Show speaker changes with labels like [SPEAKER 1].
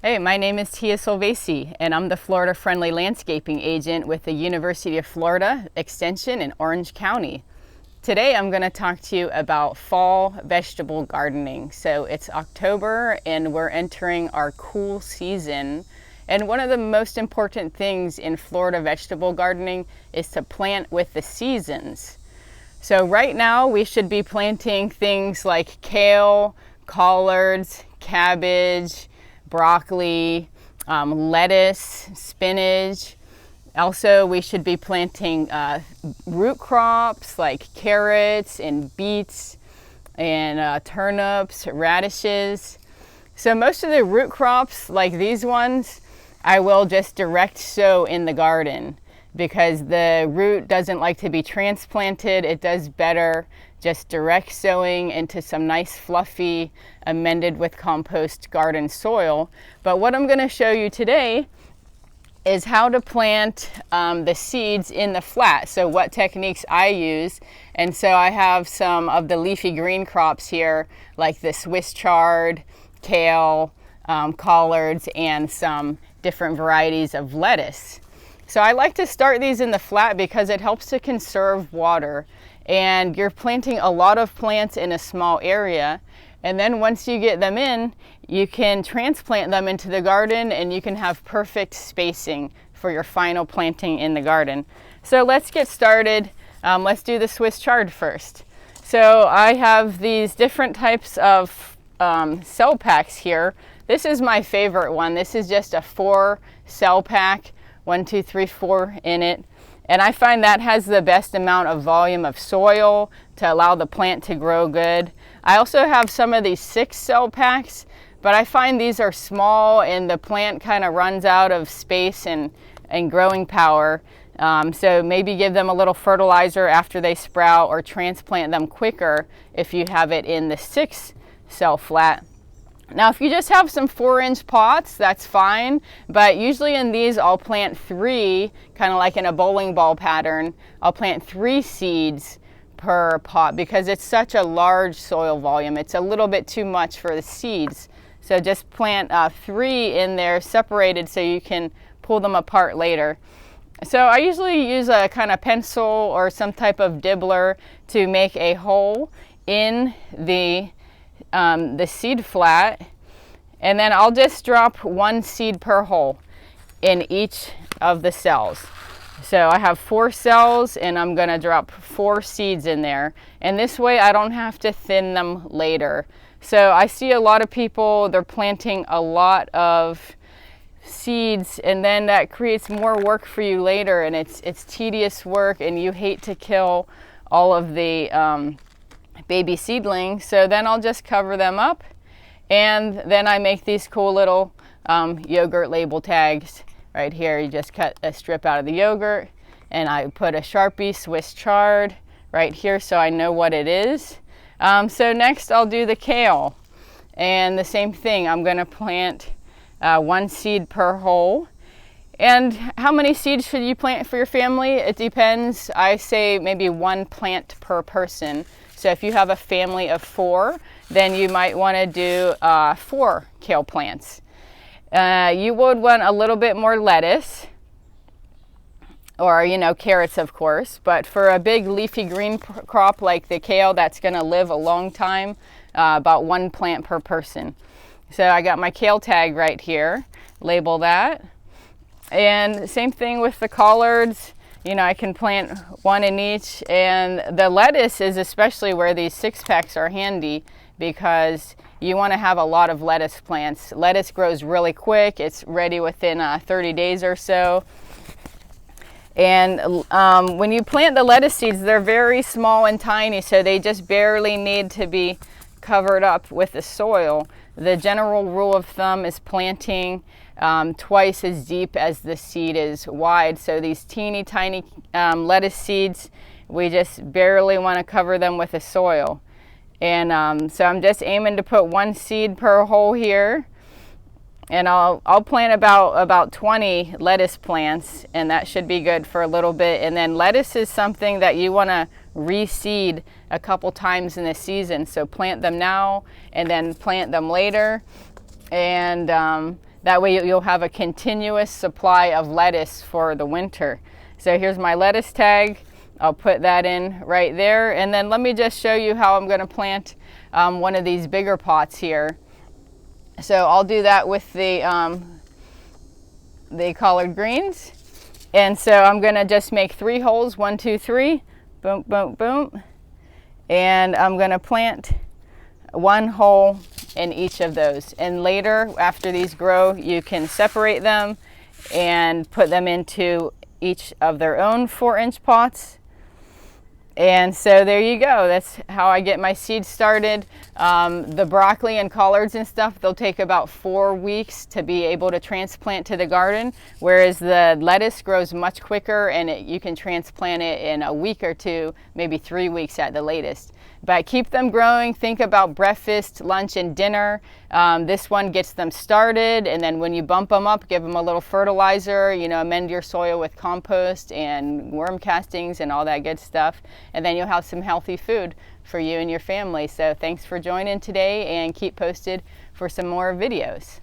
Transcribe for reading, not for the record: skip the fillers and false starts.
[SPEAKER 1] Hey, my name is Tia Silvesi, and I'm the Florida Friendly Landscaping Agent with the University of Florida Extension in Orange County. Today I'm going to talk to you about fall vegetable gardening. So it's October and we're entering our cool season. And one of the most important things in Florida vegetable gardening is to plant with the seasons. So right now we should be planting things like kale, collards, cabbage, broccoli, lettuce, spinach. Also, we should be planting root crops like carrots and beets and turnips, radishes. So most of the root crops, like these ones, I will just direct sow in the garden because the root doesn't like to be transplanted. It does better just direct sowing into some nice fluffy amended with compost garden soil. But what I'm going to show you today is how to plant the seeds in the flat. So what techniques I use. And so I have some of the leafy green crops here, like the Swiss chard, kale, collards, and some different varieties of lettuce. So I like to start these in the flat because it helps to conserve water. And you're planting a lot of plants in a small area. And then once you get them in, you can transplant them into the garden and you can have perfect spacing for your final planting in the garden. So let's get started. Let's do the Swiss chard first. So I have these different types of cell packs here. This is my favorite one. This is just a 4 cell pack, 1, 2, 3, 4 in it. And I find that has the best amount of volume of soil to allow the plant to grow good. I also have some of these 6 cell packs, but I find these are small and the plant kind of runs out of space and growing power. So maybe give them a little fertilizer after they sprout or transplant them quicker if you have it in the 6 cell flat. Now, if you just have some 4-inch pots, that's fine, but usually in these I'll plant 3, kind of like in a bowling ball pattern. I'll plant 3 seeds per pot because it's such a large soil volume. It's a little bit too much for the seeds. So just plant 3 in there separated so you can pull them apart later. So I usually use a kind of pencil or some type of dibbler to make a hole in the seed flat, and then I'll just drop 1 seed per hole in each of the cells. So I have 4 cells and I'm going to drop 4 seeds in there, and this way I don't have to thin them later. So I see a lot of people, they're planting a lot of seeds and then that creates more work for you later, and it's tedious work and you hate to kill all of the baby seedlings. So then I'll just cover them up, and then I make these cool little yogurt label tags right here. You just cut a strip out of the yogurt and I put a Sharpie Swiss chard right here so I know what it is. So next I'll do the kale, and the same thing. I'm going to plant 1 seed per hole. And how many seeds should you plant for your family? It depends. I say maybe 1 plant per person. So if you have a family of 4, then you might want to do 4 kale plants. You would want a little bit more lettuce, or carrots of course, but for a big leafy green crop like the kale that's going to live a long time, about 1 plant per person. So I got my kale tag right here, label that. And same thing with the collards. I can plant 1 in each, and the lettuce is especially where these 6 packs are handy because you want to have a lot of lettuce plants. Lettuce grows really quick. It's ready within 30 days or so. And when you plant the lettuce seeds, they're very small and tiny, so they just barely need to be covered up with the soil. The general rule of thumb is planting twice as deep as the seed is wide. So these teeny tiny lettuce seeds, we just barely want to cover them with the soil. And so I'm just aiming to put 1 seed per hole here. And I'll plant about 20 lettuce plants, and that should be good for a little bit. And then lettuce is something that you want to reseed a couple times in the season. So plant them now and then plant them later. And That way you'll have a continuous supply of lettuce for the winter. So here's my lettuce tag. I'll put that in right there. And then let me just show you how I'm going to plant one of these bigger pots here. So I'll do that with the collard greens. And so I'm going to just make 3 holes, 1, 2, 3, boom, boom, boom. And I'm going to plant 1 hole in each of those. And later, after these grow, you can separate them and put them into each of their own 4-inch pots. And so there you go. That's how I get my seeds started. The broccoli and collards and stuff, they'll take about 4 weeks to be able to transplant to the garden, whereas the lettuce grows much quicker, and you can transplant it in a week or 2, maybe 3 weeks at the latest. But keep them growing. Think about breakfast, lunch, and dinner. This one gets them started, and then when you bump them up, give them a little fertilizer, amend your soil with compost and worm castings and all that good stuff. And then you'll have some healthy food for you and your family. So thanks for joining today, and keep posted for some more videos.